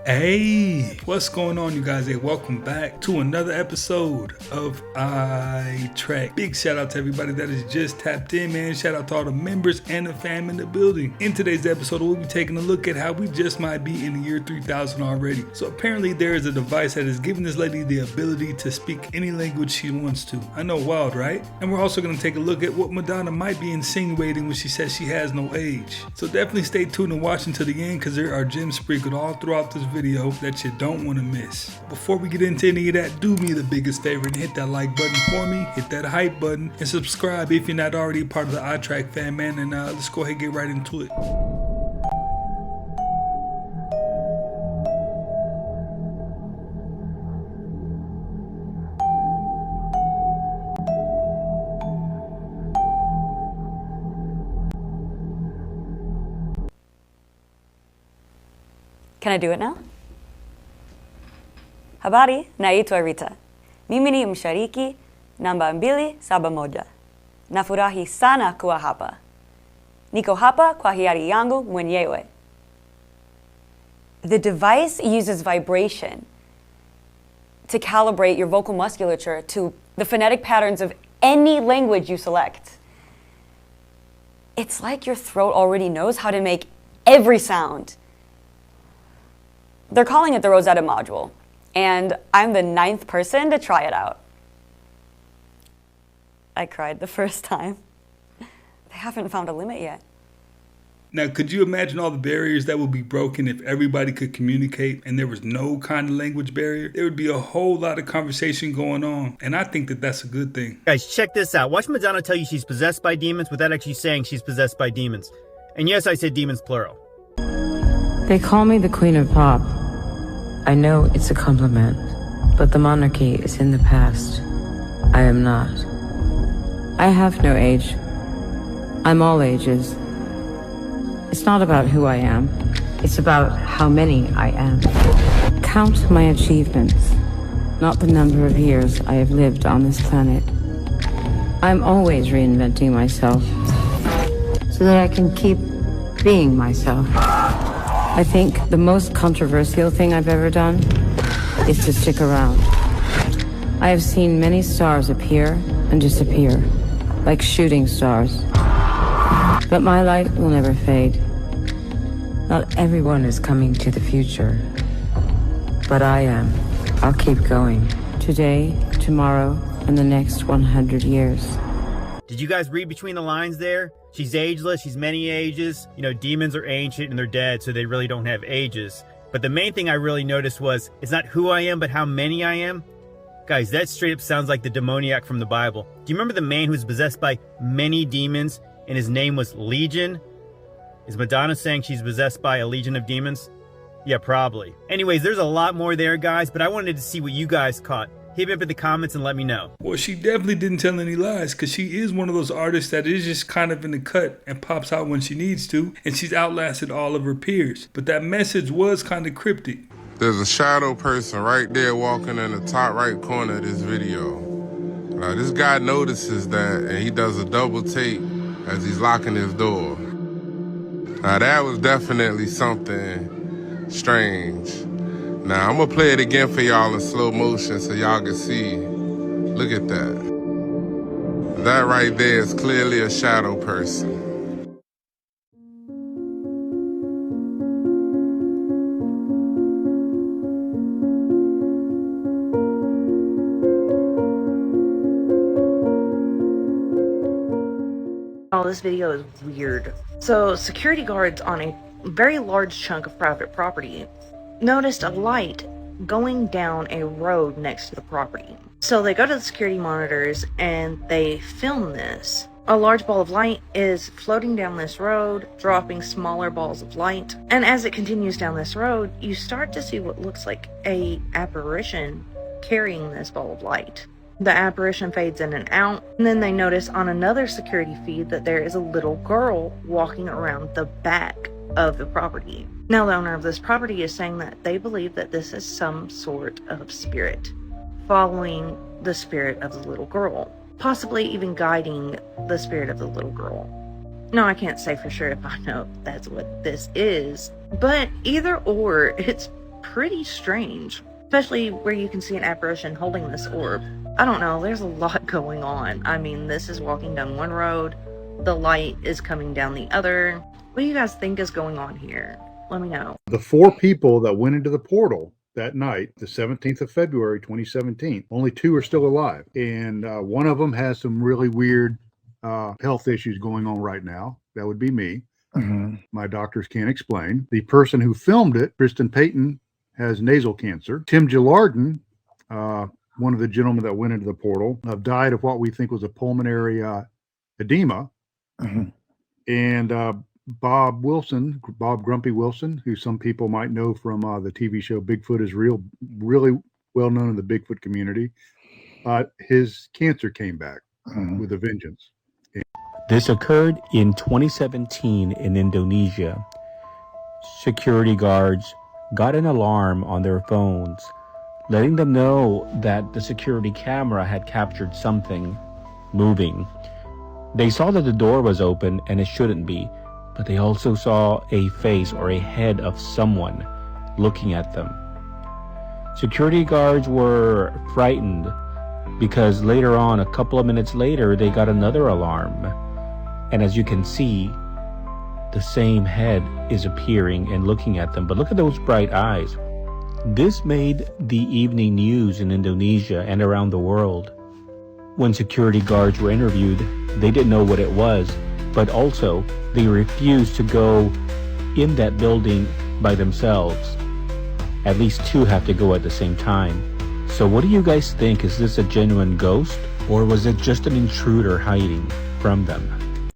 Hey, what's going on, you guys? Hey, welcome back to another episode of iTrack. Big shout out to everybody that is just tapped in, man. Shout out to all the members and the fam in the building. In today's episode, we'll be taking a look at how we just might be in the year 3000 already. So apparently there is a device that is giving this lady the ability to speak any language she wants to. I know, wild, right? And we're also going to take a look at what Madonna might be insinuating when she says she has no age. So definitely stay tuned and watch until the end, because there are gems sprinkled all throughout this video that you don't want to miss. Before we get into any of that, do me the biggest favor and hit that like button for me, hit that hype button, and subscribe if you're not already part of the iTrack fam, man. And let's go ahead and get right into it. Can I do it now? Habari, naitwa Rita. Mimi ni mshariki namba 271. Nafurahi sana kuwa hapa. Niko hapa kwa hiari yangu mwenyewe. The device uses vibration to calibrate your vocal musculature to the phonetic patterns of any language you select. It's like your throat already knows how to make every sound. They're calling it the Rosetta module, and I'm the 9th person to try it out. I cried the first time. They haven't found a limit yet. Now, could you imagine all the barriers that would be broken if everybody could communicate and there was no kind of language barrier? There would be a whole lot of conversation going on, and I think that that's a good thing. Guys, check this out. Watch Madonna tell you she's possessed by demons without actually saying she's possessed by demons. And yes, I said demons plural. They call me the Queen of Pop. I know it's a compliment, but the monarchy is in the past. I am not. I have no age. I'm all ages. It's not about who I am. It's about how many I am. Count my achievements, not the number of years I have lived on this planet. I'm always reinventing myself so that I can keep being myself. I think the most controversial thing I've ever done is to stick around. I have seen many stars appear and disappear, like shooting stars. But my light will never fade. Not everyone is coming to the future, but I am. I'll keep going. Today, tomorrow, and the next 100 years. Did you guys read between the lines there? She's ageless, she's many ages. You know, demons are ancient and they're dead, so they really don't have ages. But the main thing I really noticed was, it's not who I am, but how many I am. Guys, that straight up sounds like the demoniac from the Bible. Do you remember the man who was possessed by many demons and his name was Legion? Is Madonna saying she's possessed by a legion of demons? Yeah, probably. Anyways, there's a lot more there, guys, but I wanted to see what you guys caught. Hit me up in the comments and let me know. Well, she definitely didn't tell any lies, because she is one of those artists that is just kind of in the cut and pops out when she needs to, and she's outlasted all of her peers. But that message was kind of cryptic. There's a shadow person right there walking in the top right corner of this video. Now, this guy notices that, and he does a double take as he's locking his door. Now, that was definitely something strange. Now, I'm gonna play it again for y'all in slow motion so y'all can see. Look at that. That right there is clearly a shadow person. Oh, this video is weird. So, security guards on a very large chunk of private property noticed a light going down a road next to the property. So they go to the security monitors and they film this. A large ball of light is floating down this road, dropping smaller balls of light. And as it continues down this road, you start to see what looks like a apparition carrying this ball of light. The apparition fades in and out, and then they notice on another security feed that there is a little girl walking around the back of the property. Now, the owner of this property is saying that they believe that this is some sort of spirit, following the spirit of the little girl, possibly even guiding the spirit of the little girl. No, I can't say for sure if I know that's what this is, but either or, it's pretty strange, especially where you can see an apparition holding this orb. I don't know, there's a lot going on. I mean, this is walking down one road, the light is coming down the other. What do you guys think is going on here? Let me know. The 4 people that went into the portal that night, the 17th of February, 2017, only 2 are still alive. And one of them has some really weird health issues going on right now. That would be me. My doctors can't explain. The person who filmed it, Kristen Payton, has nasal cancer. Tim Gillardin, one of the gentlemen that went into the portal, died of what we think was a pulmonary edema. And Bob Grumpy Wilson, who some people might know from the TV show Bigfoot is Real, really well known in the Bigfoot community. His cancer came back with a vengeance. This occurred in 2017 in Indonesia. Security guards got an alarm on their phones, letting them know that the security camera had captured something moving. They saw that the door was open and it shouldn't be, but they also saw a face or a head of someone looking at them. Security guards were frightened because later on, a couple of minutes later, they got another alarm. And as you can see, the same head is appearing and looking at them. But look at those bright eyes. This made the evening news in Indonesia and around the world. When security guards were interviewed, they didn't know what it was, but also they refused to go in that building by themselves. At least 2 have to go at the same time. So what do you guys think? Is this a genuine ghost, or was it just an intruder hiding from them?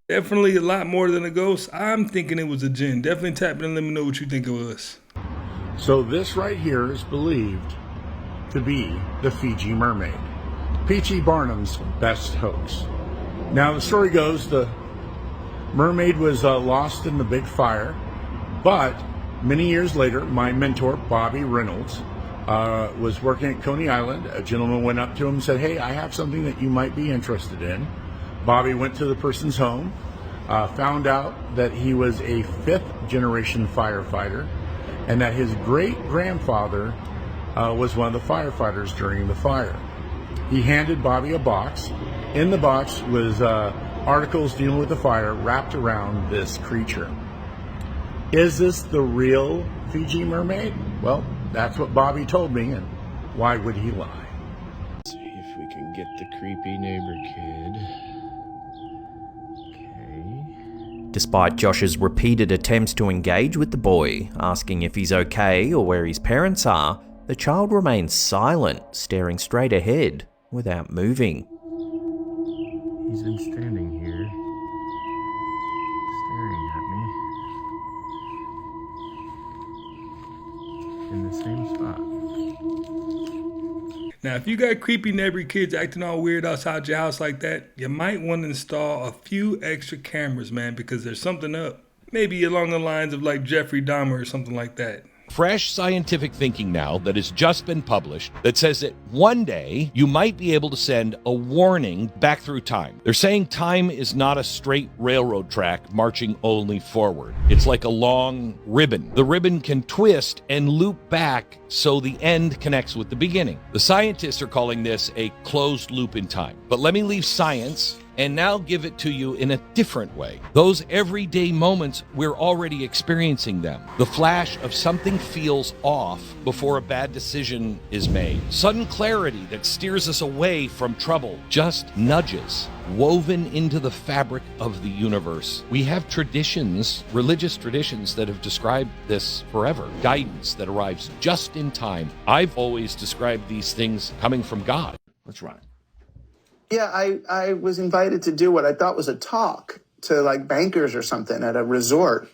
Definitely a lot more than a ghost. I'm thinking it was a jinn. Definitely tap in and let me know what you think it was. So this right here is believed to be the Fiji mermaid, P.T. Barnum's best hoax. Now the story goes the mermaid was lost in the big fire, but many years later, my mentor, Bobby Reynolds, was working at Coney Island. A gentleman went up to him and said, "Hey, I have something that you might be interested in." Bobby went to the person's home, found out that he was a 5th generation firefighter and that his great-grandfather was one of the firefighters during the fire. He handed Bobby a box. In the box was articles dealing with the fire wrapped around this creature. Is this the real Fiji mermaid? Well, that's what Bobby told me, and why would he lie? Let's see if we can get the creepy neighbor kid. Despite Josh's repeated attempts to engage with the boy, asking if he's okay or where his parents are, the child remains silent, staring straight ahead, without moving. He's been standing here, staring at me, in the same spot. Now, if you got creepy neighbor kids acting all weird outside your house like that, you might want to install a few extra cameras, man, because there's something up. Maybe along the lines of like Jeffrey Dahmer or something like that. Fresh scientific thinking now that has just been published that says that one day you might be able to send a warning back through time. They're saying time is not a straight railroad track marching only forward. It's like a long ribbon. The ribbon can twist and loop back so the end connects with the beginning. The scientists are calling this a closed loop in time. But let me leave science and now give it to you in a different way. Those everyday moments, we're already experiencing them. The flash of something feels off before a bad decision is made. Sudden clarity that steers us away from trouble. Just nudges woven into the fabric of the universe. We have traditions, religious traditions, that have described this forever. Guidance that arrives just in time. I've always described these things coming from God. Let's run it. Yeah, I was invited to do what I thought was a talk to like bankers or something at a resort.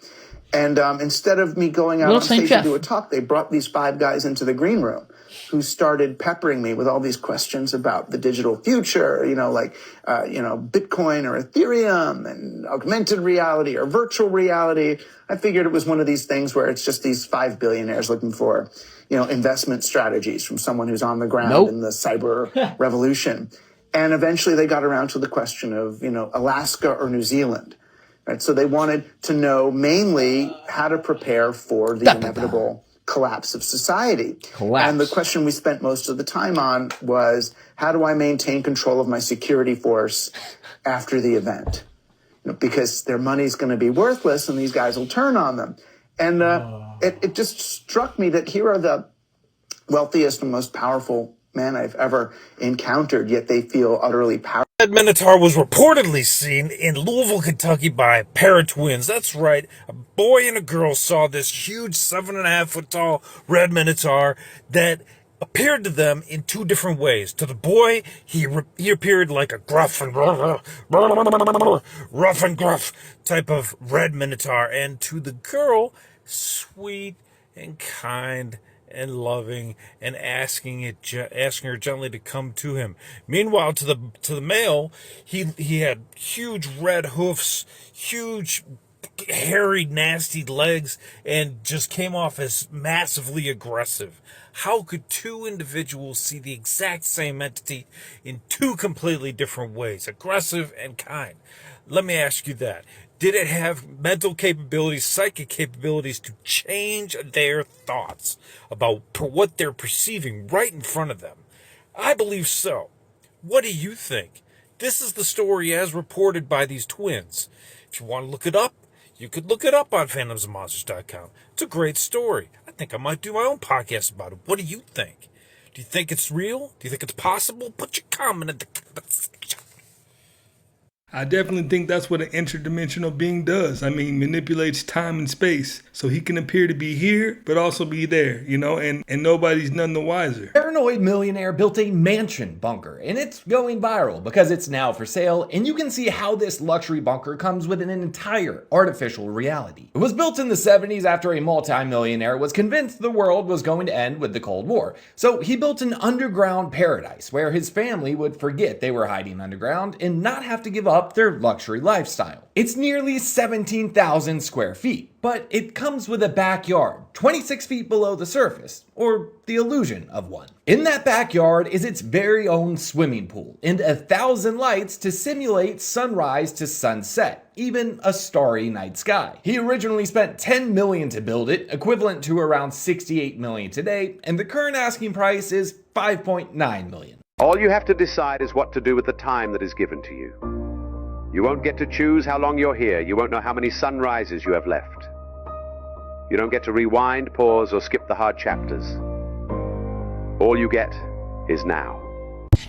And instead of me going out on stage to do a talk, they brought these 5 guys into the green room who started peppering me with all these questions about the digital future, Bitcoin or Ethereum and augmented reality or virtual reality. I figured it was one of these things where it's just these 5 billionaires looking for, investment strategies from someone who's on the ground in the cyber revolution. And eventually they got around to the question of, Alaska or New Zealand. right? So they wanted to know mainly how to prepare for the inevitable collapse of society. And the question we spent most of the time on was, how do I maintain control of my security force after the event? Because their money's going to be worthless and these guys will turn on them. And it just struck me that here are the wealthiest and most powerful men I've ever encountered, yet they feel utterly powerless. Red Minotaur was reportedly seen in Louisville, Kentucky by a pair of twins. That's right. A boy and a girl saw this huge 7.5-foot tall red Minotaur that appeared to them in two different ways. To the boy, he appeared like a rough and gruff type of red Minotaur. And to the girl, sweet and kind and loving, and asking her gently to come to him. Meanwhile, to the male, he had huge red hoofs, huge hairy, nasty legs, and just came off as massively aggressive. How could two individuals see the exact same entity in two completely different ways, aggressive and kind? Let me ask you that. Did it have mental capabilities, psychic capabilities to change their thoughts about what they're perceiving right in front of them? I believe so. What do you think? This is the story as reported by these twins. If you want to look it up, you could look it up on phantomsandmonsters.com. It's a great story. I think I might do my own podcast about it. What do you think? Do you think it's real? Do you think it's possible? Put your comment in the comments section. I definitely think that's what an interdimensional being does. I mean, manipulates time and space. So he can appear to be here, but also be there, and nobody's none the wiser. Paranoid millionaire built a mansion bunker, and it's going viral because it's now for sale, and you can see how this luxury bunker comes with an entire artificial reality. It was built in the 70s after a multi-millionaire was convinced the world was going to end with the Cold War. So he built an underground paradise where his family would forget they were hiding underground and not have to give up their luxury lifestyle. It's nearly 17,000 square feet, but it comes with a backyard 26 feet below the surface, or the illusion of one. In that backyard is its very own swimming pool and 1,000 lights to simulate sunrise to sunset, even a starry night sky. He originally spent $10 million to build it, equivalent to around $68 million today, and the current asking price is $5.9 million. All you have to decide is what to do with the time that is given to you. You won't get to choose how long you're here. You won't know how many sunrises you have left. You don't get to rewind, pause, or skip the hard chapters. All you get is now.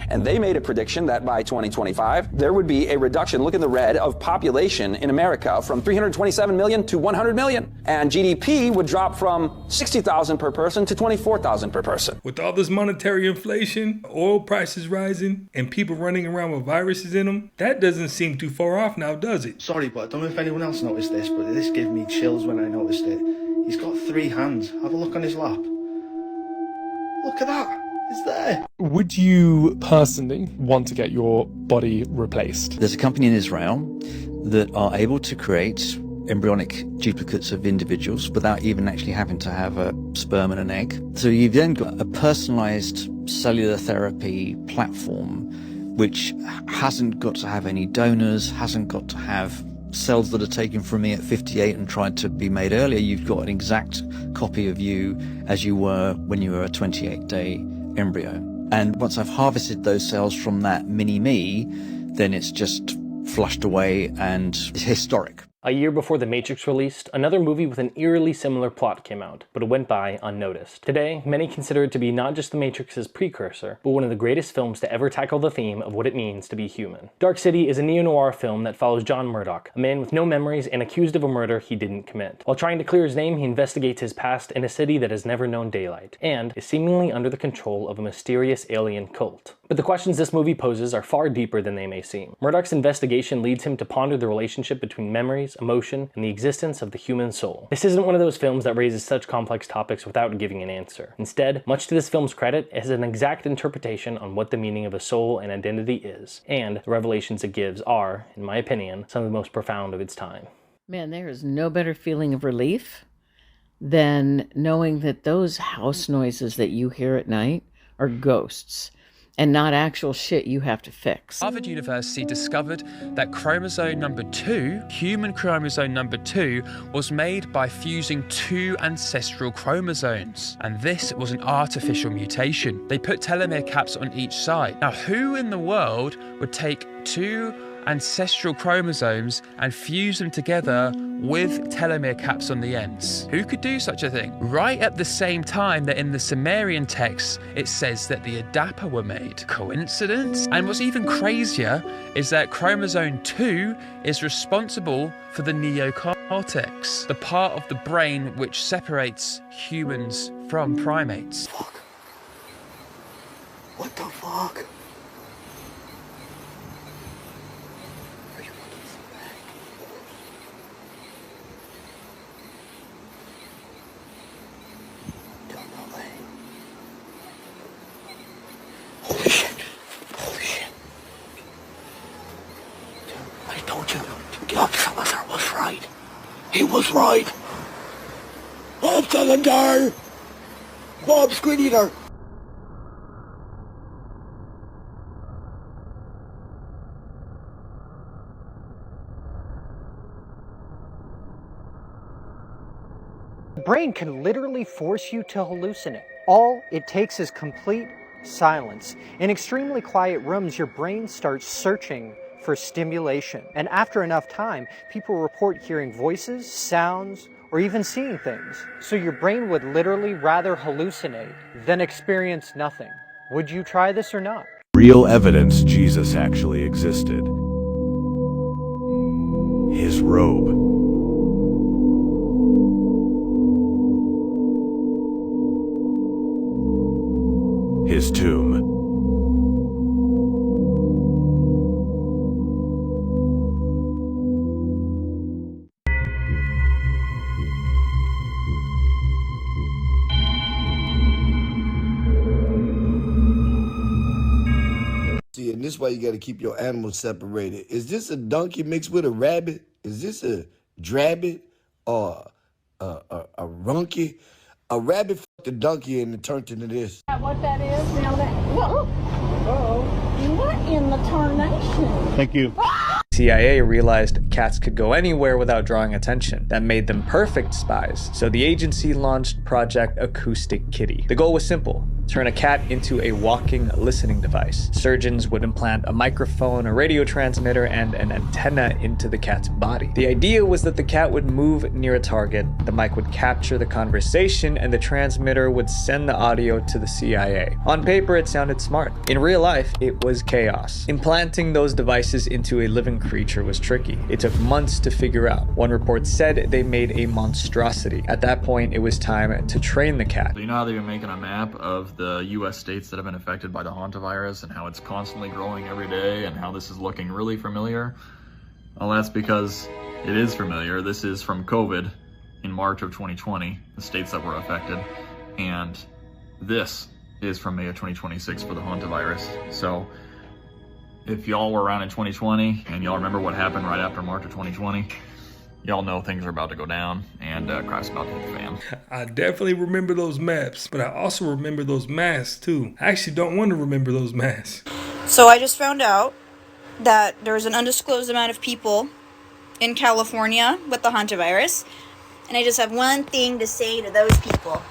And they made a prediction that by 2025, there would be a reduction, look in the red, of population in America from 327 million to 100 million. And GDP would drop from 60,000 per person to 24,000 per person. With all this monetary inflation, oil prices rising, and people running around with viruses in them, that doesn't seem too far off now, does it? Sorry, but I don't know if anyone else noticed this, but this gave me chills when I noticed it. He's got 3 hands. Have a look on his lap. Look at that. It's there. Would you personally want to get your body replaced? There's a company in Israel that are able to create embryonic duplicates of individuals without even actually having to have a sperm and an egg. So you've then got a personalized cellular therapy platform which hasn't got to have any donors, hasn't got to have cells that are taken from me at 58 and tried to be made earlier. You've got an exact copy of you as you were when you were a 28-day embryo. And once I've harvested those cells from that mini-me, then it's just flushed away and it's historic. A year before The Matrix released, another movie with an eerily similar plot came out, but it went by unnoticed. Today, many consider it to be not just The Matrix's precursor, but one of the greatest films to ever tackle the theme of what it means to be human. Dark City is a neo-noir film that follows John Murdoch, a man with no memories and accused of a murder he didn't commit. While trying to clear his name, he investigates his past in a city that has never known daylight, and is seemingly under the control of a mysterious alien cult. But the questions this movie poses are far deeper than they may seem. Murdoch's investigation leads him to ponder the relationship between memories, emotion, and the existence of the human soul. This isn't one of those films that raises such complex topics without giving an answer. Instead, much to this film's credit, it has an exact interpretation on what the meaning of a soul and identity is, and the revelations it gives are, in my opinion, some of the most profound of its time. Man, there is no better feeling of relief than knowing that those house noises that you hear at night are ghosts. and not actual shit you have to fix. Harvard University discovered that chromosome number 2, human chromosome number 2, was made by fusing 2 ancestral chromosomes. And this was an artificial mutation. They put telomere caps on each side. Now, who in the world would take 2 ancestral chromosomes and fuse them together with telomere caps on the ends? Who could do such a thing? Right at the same time that in the Sumerian texts it says that the Adapa were made. Coincidence? And what's even crazier is that chromosome 2 is responsible for the neocortex, the part of the brain which separates humans from primates. Fuck. What the fuck? Holy shit. Holy shit. I told you. Bob Salazar was right. He was right. Bob Salazar. Bob Screen Eater. The brain can literally force you to hallucinate. All it takes is complete silence. In extremely quiet rooms, your brain starts searching for stimulation. And after enough time, people report hearing voices, sounds, or even seeing things. So your brain would literally rather hallucinate than experience nothing. Would you try this or not? Real evidence Jesus actually existed. His robe. His tomb. See, and this way you got to keep your animals separated. Is this a donkey mixed with a rabbit? Is this a drabbit or a runky? A rabbit fucked a donkey and it turned into this. What that is now that what in the tarnation? Thank you. CIA realized cats could go anywhere without drawing attention. That made them perfect spies. So the agency launched Project Acoustic Kitty. The goal was simple: turn a cat into a walking listening device. Surgeons would implant a microphone, a radio transmitter, and an antenna into the cat's body. The idea was that the cat would move near a target, the mic would capture the conversation, and the transmitter would send the audio to the CIA. On paper, it sounded smart. In real life, it was chaos. Implanting those devices into a living creature was tricky. It took months to figure out. One report said they made a monstrosity. At that point, it was time to train the cat. So you know how they've been making a map of the US states that have been affected by the hantavirus and how it's constantly growing every day and how this is looking really familiar? Well, that's because it is familiar. This is from COVID in March of 2020, the states that were affected, and this is from May of 2026 for the hantavirus. So if y'all were around in 2020 and y'all remember what happened right after March of 2020, y'all know things are about to go down and Christ's about to hit the fan. I definitely remember those maps, but I also remember those masks too. I actually don't want to remember those masks. So I just found out that there's an undisclosed amount of people in California with the hantavirus, and I just have one thing to say to those people.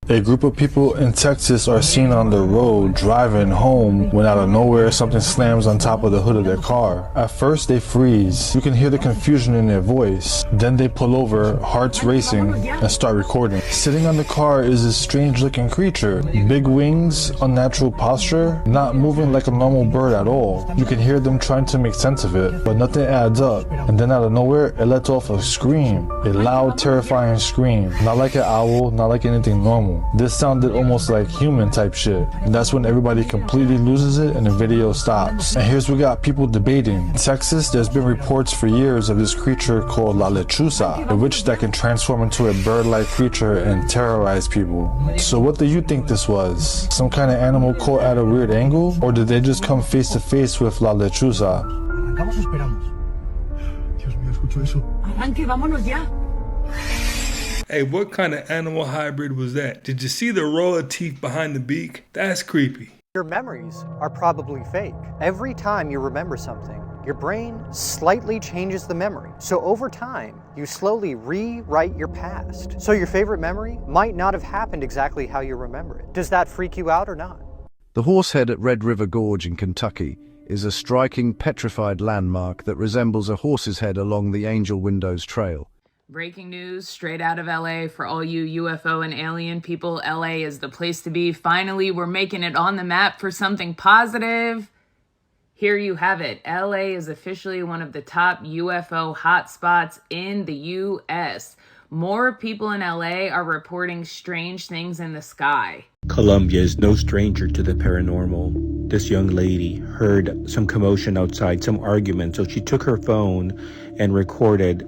A group of people in Texas are seen on the road driving home when out of nowhere something slams on top of the hood of their car. At first they freeze. You can hear the confusion in their voice. Then they pull over, hearts racing, and start recording. Sitting on the car is this strange looking creature. Big wings, unnatural posture, not moving like a normal bird at all. You can hear them trying to make sense of it, but nothing adds up. And then out of nowhere it lets off a scream. A loud, terrifying scream. Not like an owl, not like anything normal. This sounded almost like human type shit. And that's when everybody completely loses it and the video stops. And here's we got people debating. In Texas, there's been reports for years of this creature called La Lechuza, a witch that can transform into a bird-like creature and terrorize people. So what do you think this was? Some kind of animal caught at a weird angle? Or did they just come face to face with La Lechuza? Arrancamos o esperamos. Dios mío, escucho eso. Arranque, vámonos ya. Hey, what kind of animal hybrid was that? Did you see the row of teeth behind the beak? That's creepy. Your memories are probably fake. Every time you remember something, your brain slightly changes the memory. So over time, you slowly rewrite your past. So your favorite memory might not have happened exactly how you remember it. Does that freak you out or not? The Horsehead at Red River Gorge in Kentucky is a striking petrified landmark that resembles a horse's head along the Angel Windows Trail. Breaking news straight out of LA for all you UFO and alien people. LA is the place to be. Finally, we're making it on the map for something positive. Here you have it. LA is officially one of the top UFO hotspots in the US. More people in LA are reporting strange things in the sky. Colombia is no stranger to the paranormal. This young lady heard some commotion outside, some argument, so she took her phone and recorded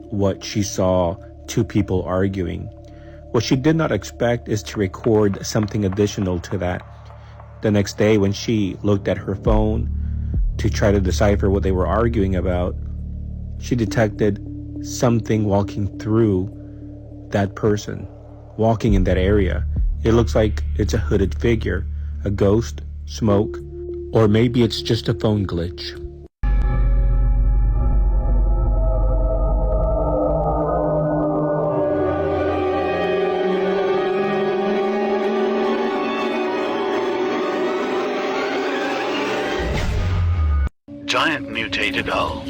what she saw, two people arguing. What she did not expect is to record something additional to that. The next day, when she looked at her phone to try to decipher what they were arguing about, she detected something walking through that person, walking in that area. It looks like it's a hooded figure, a ghost, smoke, or maybe it's just a phone glitch. Giant mutated owl.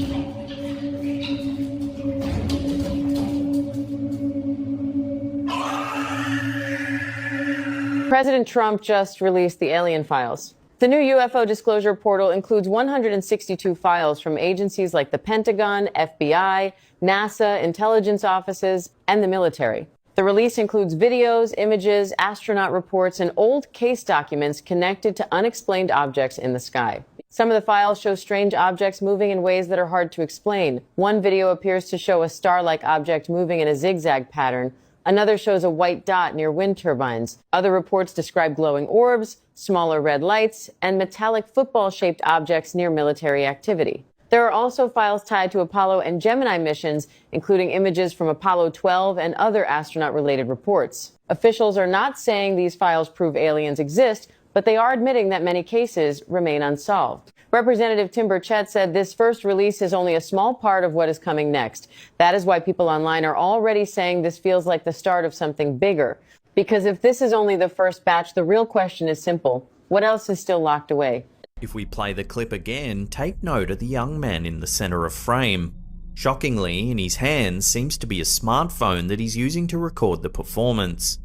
President Trump just released the alien files. The new UFO disclosure portal includes 162 files from agencies like the Pentagon, FBI, NASA, intelligence offices, and the military. The release includes videos, images, astronaut reports, and old case documents connected to unexplained objects in the sky. Some of the files show strange objects moving in ways that are hard to explain. One video appears to show a star-like object moving in a zigzag pattern. Another shows a white dot near wind turbines. Other reports describe glowing orbs, smaller red lights, and metallic football-shaped objects near military activity. There are also files tied to Apollo and Gemini missions, including images from Apollo 12 and other astronaut-related reports. Officials are not saying these files prove aliens exist, but they are admitting that many cases remain unsolved. Representative Tim Burchett said this first release is only a small part of what is coming next. That is why people online are already saying this feels like the start of something bigger. Because if this is only the first batch, the real question is simple. What else is still locked away? If we play the clip again, take note of the young man in the center of frame. Shockingly, in his hands seems to be a smartphone that he's using to record the performance.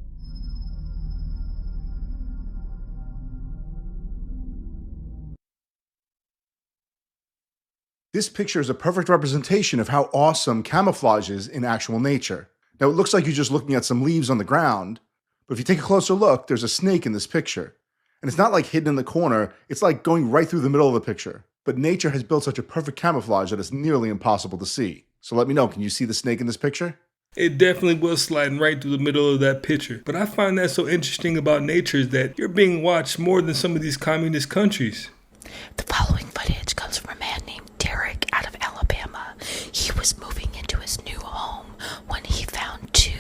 This picture is a perfect representation of how awesome camouflage is in actual nature. Now, it looks like you're just looking at some leaves on the ground, but if you take a closer look, there's a snake in this picture. And it's not like hidden in the corner, it's like going right through the middle of the picture. But nature has built such a perfect camouflage that it's nearly impossible to see. So let me know, can you see the snake in this picture? It definitely was sliding right through the middle of that picture. But I find that so interesting about nature is that you're being watched more than some of these communist countries. The following footage comes from a man named Derek out of Alabama. He was moving into his new home when he found 2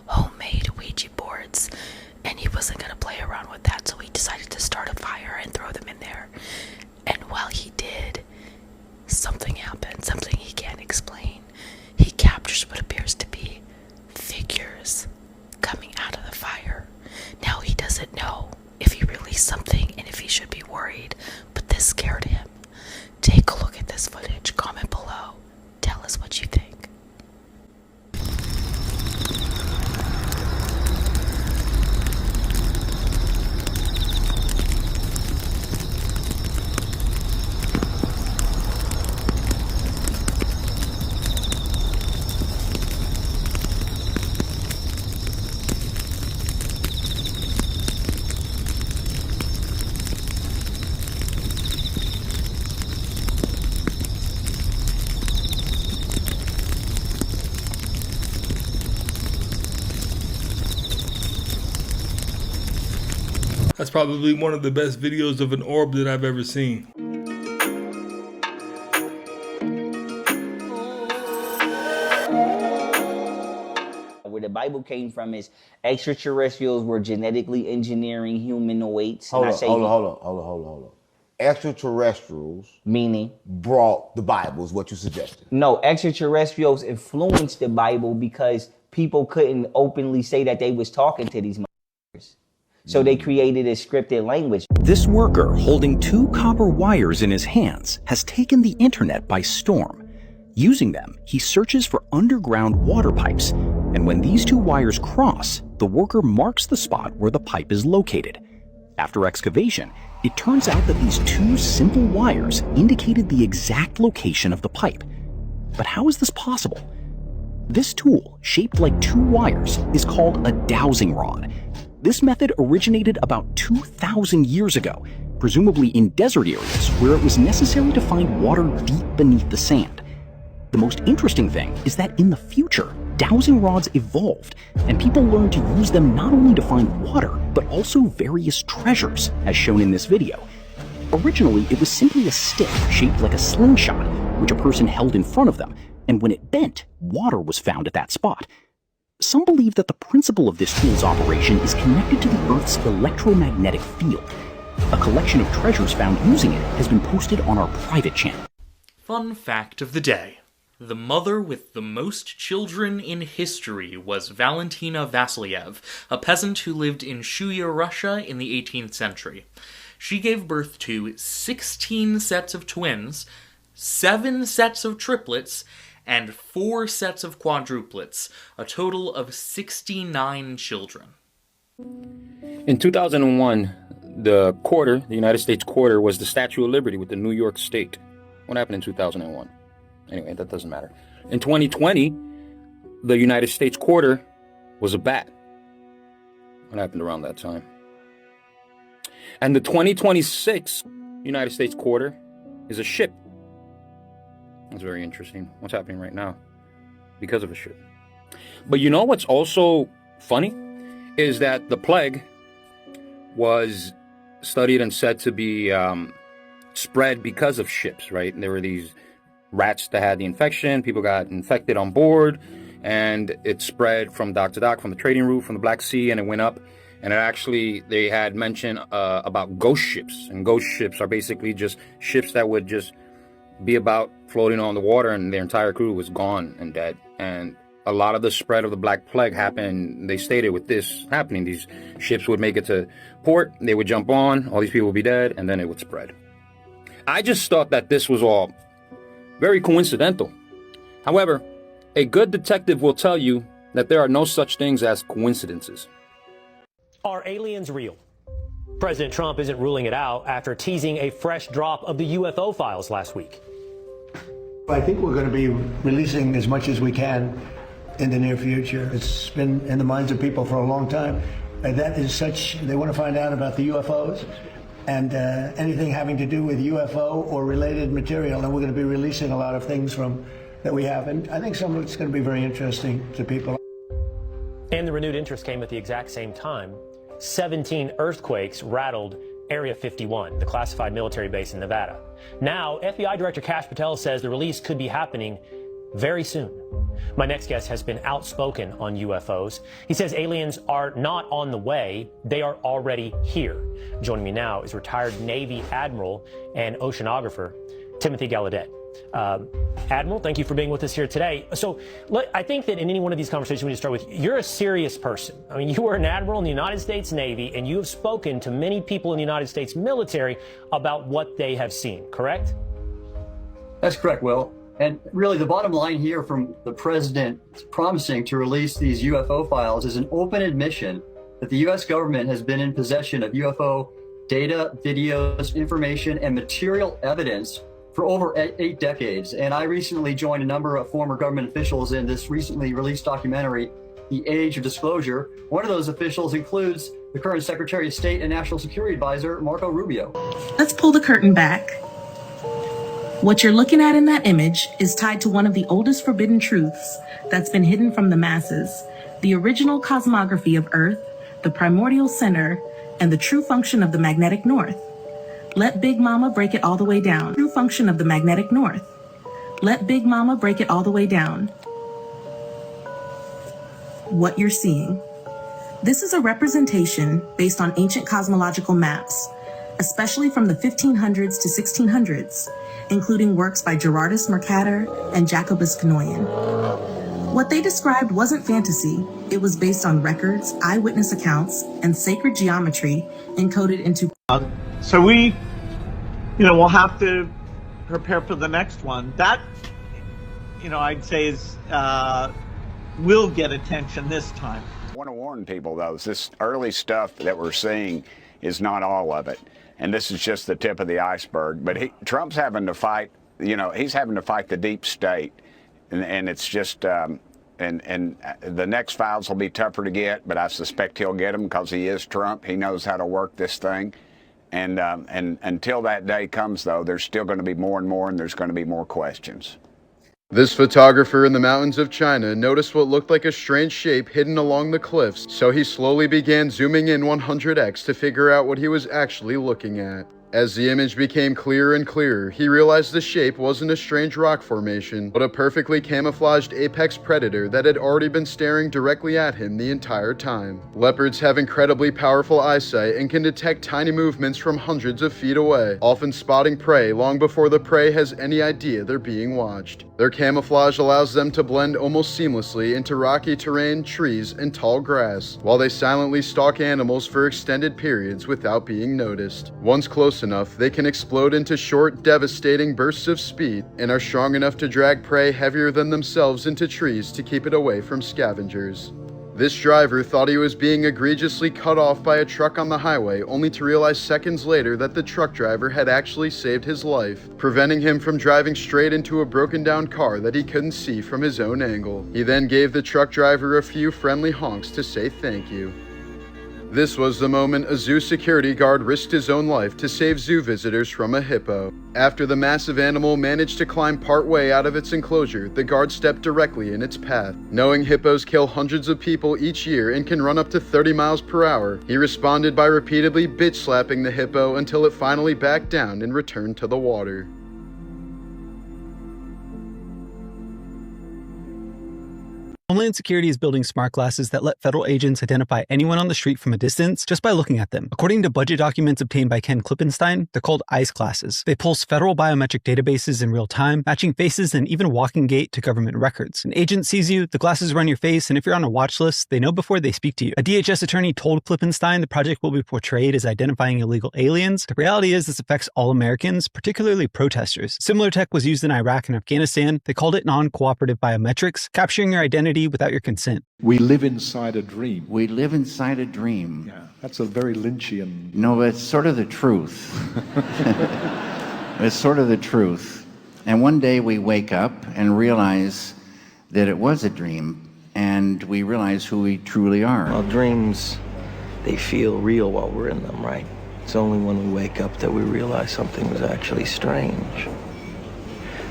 homemade Ouija boards, and he wasn't going to play around with that, so he decided to start a fire and throw them in there. And while he did, something happened, something he can't explain. He captures what appears to be figures coming out of the fire. Now he doesn't know if he released something and if he should be worried, but this scared him. Take a look at this footage, comment below, tell us what you think. That's probably one of the best videos of an orb that I've ever seen. the Bible came from is extraterrestrials were genetically engineering humanoids. Hold on. Extraterrestrials meaning brought the Bible is what you suggested. No, extraterrestrials influenced the Bible because people couldn't openly say that they was talking to these motherfuckers. So they created a scripted language. This worker, holding 2 copper wires in his hands, has taken the internet by storm. Using them, he searches for underground water pipes, and when these 2 wires cross, the worker marks the spot where the pipe is located. After excavation, it turns out that these 2 simple wires indicated the exact location of the pipe. But how is this possible? This tool, shaped like 2 wires, is called a dowsing rod. This method originated about 2,000 years ago, presumably in desert areas where it was necessary to find water deep beneath the sand. The most interesting thing is that in the future, dowsing rods evolved, and people learned to use them not only to find water, but also various treasures, as shown in this video. Originally, it was simply a stick shaped like a slingshot, which a person held in front of them, and when it bent, water was found at that spot. Some believe that the principle of this tool's operation is connected to the Earth's electromagnetic field. A collection of treasures found using it has been posted on our private channel. Fun fact of the day. The mother with the most children in history was Valentina Vassilyeva, a peasant who lived in Shuya, Russia in the 18th century. She gave birth to 16 sets of twins, 7 sets of triplets, and 4 sets of quadruplets, a total of 69 children. In 2001, the United States quarter, was the Statue of Liberty with the New York State. What happened in 2001? Anyway, that doesn't matter. In 2020, the United States quarter was a bat. What happened around that time? And the 2026 United States quarter is a ship. That's very interesting. What's happening right now? Because of a ship. But you know what's also funny? Is that the plague was studied and said to be spread because of ships, right? And there were these rats that had the infection, people got infected on board, and it spread from dock to dock, from the trading route, from the Black Sea, and it went up. And it actually, they had mentioned about ghost ships. And ghost ships are basically just ships that would just be about floating on the water, and their entire crew was gone and dead. And a lot of the spread of the Black Plague happened, they stated, with this happening. These ships would make it to port, they would jump on, all these people would be dead, and then it would spread. I just thought that this was all very coincidental. However, a good detective will tell you that there are no such things as coincidences. Are aliens real? President Trump isn't ruling it out after teasing a fresh drop of the UFO files last week. I think we're going to be releasing as much as we can in the near future. It's been in the minds of people for a long time. That is such, they want to find out about the UFOs and anything having to do with UFO or related material. And we're going to be releasing a lot of things that we have. And I think some of it's going to be very interesting to people. And the renewed interest came at the exact same time. 17 earthquakes rattled Area 51, the classified military base in Nevada. Now, FBI Director Kash Patel says the release could be happening very soon. My next guest has been outspoken on UFOs. He says aliens are not on the way, they are already here. Joining me now is retired Navy Admiral and oceanographer Timothy Gallaudet. Admiral, thank you for being with us here today. So I think that in any one of these conversations we need to start with, you're a serious person. I mean, you were an admiral in the United States Navy, and you have spoken to many people in the United States military about what they have seen, correct? That's correct, Will. And really, the bottom line here from the president promising to release these UFO files is an open admission that the U.S. government has been in possession of UFO data, videos, information, and material evidence for over 8 decades. And I recently joined a number of former government officials in this recently released documentary, The Age of Disclosure. One of those officials includes the current Secretary of State and National Security Advisor, Marco Rubio. Let's pull the curtain back. What you're looking at in that image is tied to one of the oldest forbidden truths that's been hidden from the masses, the original cosmography of Earth, the primordial center, and the true function of the magnetic north. Let Big Mama break it all the way down. True function of the magnetic north. Let Big Mama break it all the way down. what you're seeing. This is a representation based on ancient cosmological maps, especially from the 1500s to 1600s, including works by Gerardus Mercator and Jacobus Canoian. What they described wasn't fantasy. It was based on records, eyewitness accounts, and sacred geometry encoded into... So we, we'll have to prepare for the next one. That, I'd say is, will get attention this time. I want to warn people, though, this early stuff that we're seeing is not all of it. And this is just the tip of the iceberg. But Trump's having to fight, he's having to fight the deep state. And it's just, and the next files will be tougher to get, but I suspect he'll get them because he is Trump. He knows how to work this thing. And until that day comes, though, there's still going to be more and more, and there's going to be more questions. This photographer in the mountains of China noticed what looked like a strange shape hidden along the cliffs, so he slowly began zooming in 100x to figure out what he was actually looking at. As the image became clearer and clearer, he realized the shape wasn't a strange rock formation, but a perfectly camouflaged apex predator that had already been staring directly at him the entire time. Leopards have incredibly powerful eyesight and can detect tiny movements from hundreds of feet away, often spotting prey long before the prey has any idea they're being watched. Their camouflage allows them to blend almost seamlessly into rocky terrain, trees, and tall grass, while they silently stalk animals for extended periods without being noticed. Once close enough, they can explode into short, devastating bursts of speed and are strong enough to drag prey heavier than themselves into trees to keep it away from scavengers. This driver thought he was being egregiously cut off by a truck on the highway, only to realize seconds later that the truck driver had actually saved his life, preventing him from driving straight into a broken down car that he couldn't see from his own angle. He then gave the truck driver a few friendly honks to say thank you. This was the moment a zoo security guard risked his own life to save zoo visitors from a hippo. After the massive animal managed to climb partway out of its enclosure, the guard stepped directly in its path. Knowing hippos kill hundreds of people each year and can run up to 30 miles per hour, he responded by repeatedly bitch slapping the hippo until it finally backed down and returned to the water. Homeland Security is building smart glasses that let federal agents identify anyone on the street from a distance just by looking at them. According to budget documents obtained by Ken Klippenstein, they're called ICE glasses. They pulse federal biometric databases in real time, matching faces and even walking gait to government records. An agent sees you, the glasses run your face, and if you're on a watch list, they know before they speak to you. A DHS attorney told Klippenstein the project will be portrayed as identifying illegal aliens. The reality is this affects all Americans, particularly protesters. Similar tech was used in Iraq and Afghanistan. They called it non-cooperative biometrics, capturing your identity without your consent. We live inside a dream. We live inside a dream. Yeah, that's a very Lynchian. No, but it's sort of the truth. It's sort of the truth. And one day we wake up and realize that it was a dream, and we realize who we truly are. Well, dreams, they feel real while we're in them, right? It's only when we wake up that we realize something was actually strange.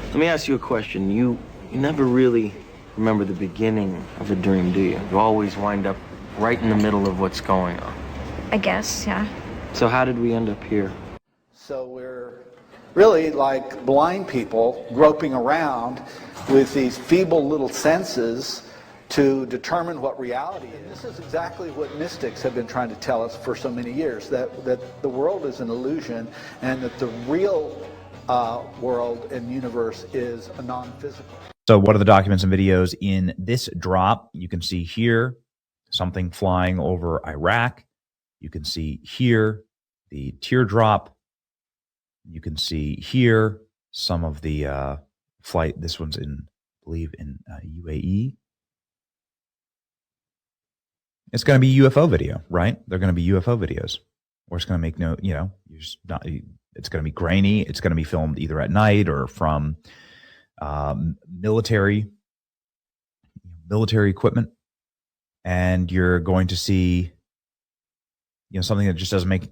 Let me ask you a question. You never really remember the beginning of a dream, do you? You always wind up right in the middle of what's going on. I guess, yeah. So how did we end up here? So we're really like blind people groping around with these feeble little senses to determine what reality is. This is exactly what mystics have been trying to tell us for so many years, that the world is an illusion and that the real world and universe is a non-physical. So what are the documents and videos in this drop? You can see here something flying over Iraq. You can see here the teardrop. You can see here some of the flight. This one's in, I believe, in UAE. It's going to be UFO video, right? They're going to be UFO videos. Or it's going to make no, you're just not, it's going to be grainy. It's going to be filmed either at night or from military equipment, and you're going to see something that just doesn't make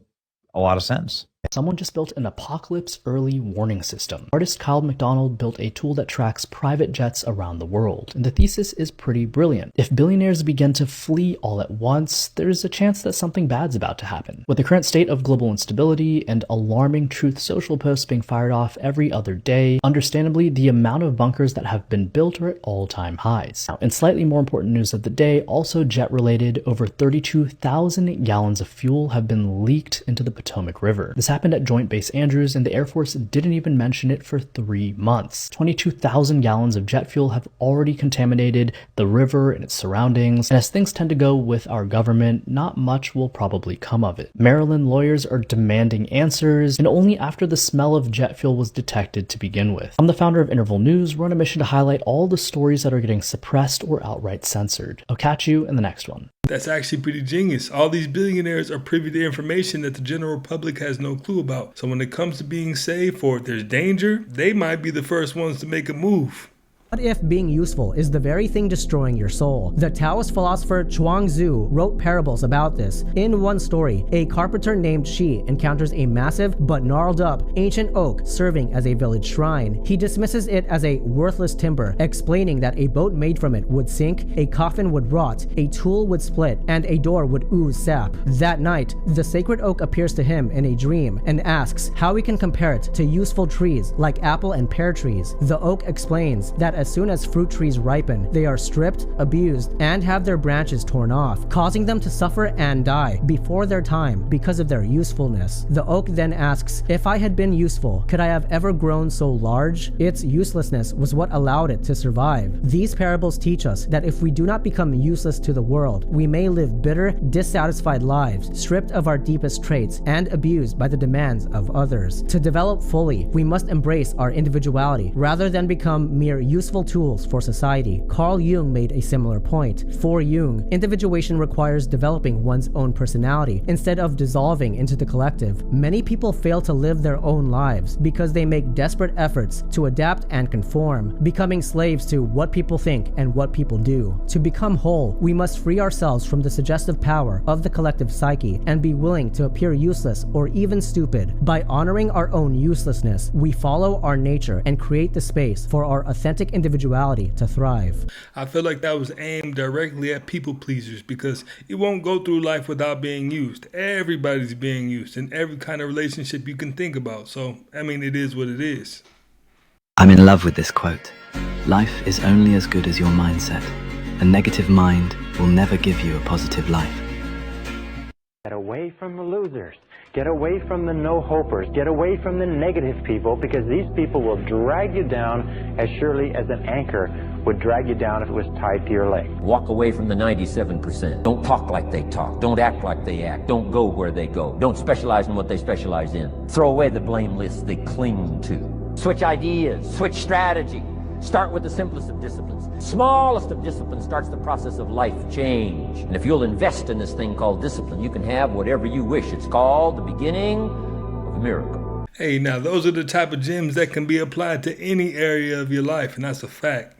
a lot of sense. Someone just built an apocalypse early warning system. Artist Kyle McDonald built a tool that tracks private jets around the world, and the thesis is pretty brilliant. If billionaires begin to flee all at once, there's a chance that something bad's about to happen. With the current state of global instability and alarming Truth Social posts being fired off every other day, understandably, the amount of bunkers that have been built are at all-time highs. Now, in slightly more important news of the day, also jet-related, over 32,000 gallons of fuel have been leaked into the Potomac River. This happened at Joint Base Andrews, and the Air Force didn't even mention it for 3 months. 22,000 gallons of jet fuel have already contaminated the river and its surroundings, and as things tend to go with our government, not much will probably come of it. Maryland lawyers are demanding answers, and only after the smell of jet fuel was detected to begin with. I'm the founder of Interval News. We're on a mission to highlight all the stories that are getting suppressed or outright censored. I'll catch you in the next one. That's actually pretty genius. All these billionaires are privy to information that the general public has no clue about. So when it comes to being safe or if there's danger, they might be the first ones to make a move. What if being useful is the very thing destroying your soul? The Taoist philosopher Chuang-Tzu wrote parables about this. In one story, a carpenter named Shi encounters a massive but gnarled up ancient oak serving as a village shrine. He dismisses it as a worthless timber, explaining that a boat made from it would sink, a coffin would rot, a tool would split, and a door would ooze sap. That night, the sacred oak appears to him in a dream and asks how he can compare it to useful trees like apple and pear trees. The oak explains that as soon as fruit trees ripen, they are stripped, abused, and have their branches torn off, causing them to suffer and die before their time because of their usefulness. The oak then asks, if I had been useful, could I have ever grown so large? Its uselessness was what allowed it to survive. These parables teach us that if we do not become useless to the world, we may live bitter, dissatisfied lives, stripped of our deepest traits and abused by the demands of others. To develop fully, we must embrace our individuality rather than become mere useful tools for society. Carl Jung made a similar point. For Jung, individuation requires developing one's own personality instead of dissolving into the collective. Many people fail to live their own lives because they make desperate efforts to adapt and conform, becoming slaves to what people think and what people do. To become whole, we must free ourselves from the suggestive power of the collective psyche and be willing to appear useless or even stupid. By honoring our own uselessness, we follow our nature and create the space for our authentic individuality to thrive. I feel like that was aimed directly at people pleasers because you won't go through life without being used. Everybody's being used in every kind of relationship you can think about. So, I mean, it is what it is. I'm in love with this quote. Life is only as good as your mindset. A negative mind will never give you a positive life. Get away from the losers. Get away from the no-hopers. Get away from the negative people, because these people will drag you down as surely as an anchor would drag you down if it was tied to your leg. Walk away from the 97%. Don't talk like they talk. Don't act like they act. Don't go where they go. Don't specialize in what they specialize in. Throw away the blame lists they cling to. Switch ideas. Switch strategy. Start with the simplest of disciplines. Smallest of disciplines starts the process of life change. And if you'll invest in this thing called discipline, you can have whatever you wish. It's called the beginning of a miracle. Hey, now those are the type of gems that can be applied to any area of your life, and that's a fact.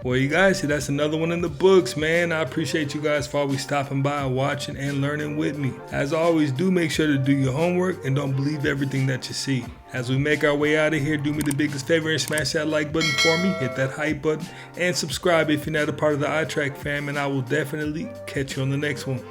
Well, you guys, see, that's another one in the books, man. I appreciate you guys for always stopping by, watching, and learning with me. As always, do make sure to do your homework and don't believe everything that you see. As we make our way out of here, do me the biggest favor and smash that like button for me, hit that hype button, and subscribe if you're not a part of the iTrack fam, and I will definitely catch you on the next one.